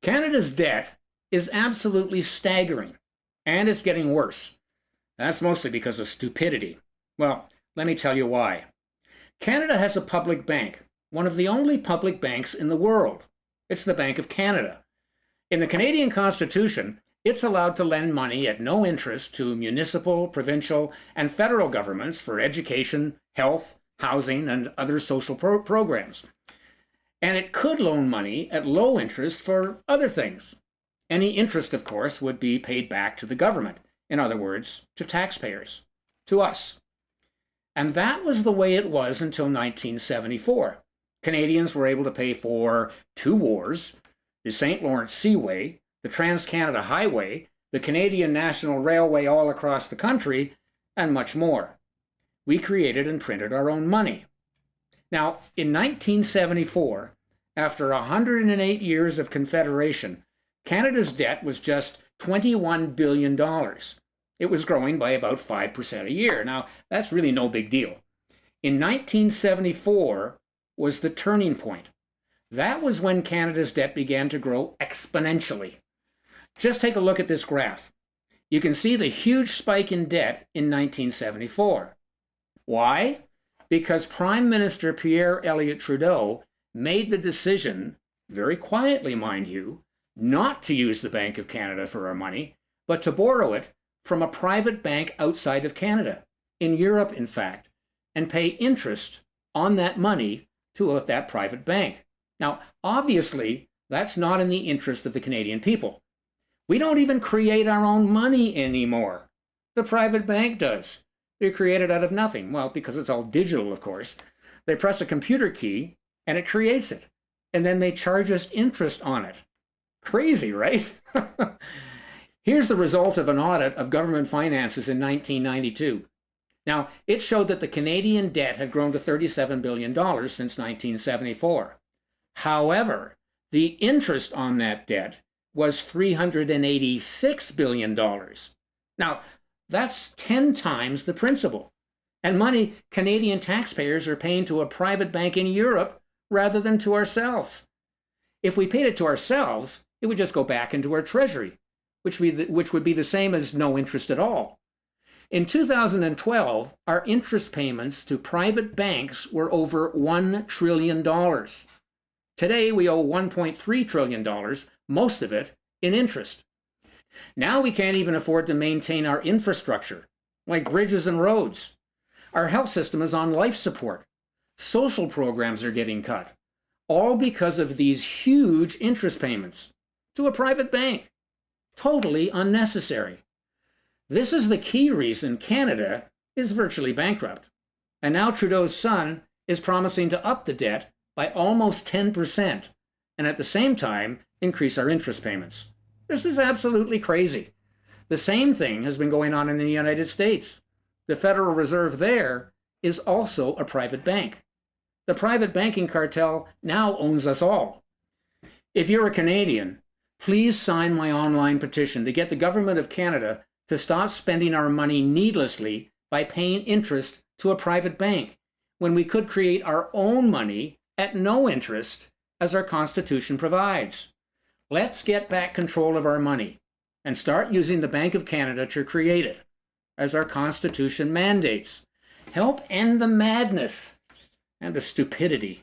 Canada's debt is absolutely staggering, and it's getting worse. That's mostly because of stupidity. Well, let me tell you why. Canada has a public bank, one of the only public banks in the world. It's the Bank of Canada. In the Canadian Constitution, it's allowed to lend money at no interest to municipal, provincial, and federal governments for education, health, housing, and other social programs. And it could loan money at low interest for other things. Any interest, of course, would be paid back to the government. In other words, to taxpayers, to us. And that was the way it was until 1974. Canadians were able to pay for two wars, the St. Lawrence Seaway, the Trans-Canada Highway, the Canadian National Railway all across the country, and much more. We created and printed our own money. Now, in 1974, after 108 years of Confederation, Canada's debt was just $21 billion. It was growing by about 5% a year. Now, that's really no big deal. In 1974 was the turning point. That was when Canada's debt began to grow exponentially. Just take a look at this graph. You can see the huge spike in debt in 1974. Why? Because Prime Minister Pierre Elliott Trudeau made the decision, very quietly mind you, not to use the Bank of Canada for our money, but to borrow it from a private bank outside of Canada, in Europe in fact, and pay interest on that money to that private bank. Now, obviously, that's not in the interest of the Canadian people. We don't even create our own money anymore. The private bank does. They create it out of nothing. Well, because it's all digital, of course. They press a computer key and it creates it. And then they charge us interest on it. Crazy, right? Here's the result of an audit of government finances in 1992. Now, it showed that the Canadian debt had grown to $37 billion since 1974. However, the interest on that debt was $386 billion. Now, that's 10 times the principal, and money Canadian taxpayers are paying to a private bank in Europe rather than to ourselves. If we paid it to ourselves, it would just go back into our treasury, which would be the same as no interest at all. In 2012, our interest payments to private banks were over $1 trillion. Today, we owe $1.3 trillion, most of it in interest. Now we can't even afford to maintain our infrastructure, like bridges and roads. Our health system is on life support. Social programs are getting cut, all because of these huge interest payments to a private bank. Totally unnecessary. This is the key reason Canada is virtually bankrupt. And now Trudeau's son is promising to up the debt by almost 10%, and at the same time increase our interest payments. This is absolutely crazy. The same thing has been going on in the United States. The Federal Reserve there is also a private bank. The private banking cartel now owns us all. If you're a Canadian, please sign my online petition to get the Government of Canada to stop spending our money needlessly by paying interest to a private bank, when we could create our own money at no interest, as our Constitution provides. Let's get back control of our money and start using the Bank of Canada to create it, as our Constitution mandates. Help end the madness and the stupidity.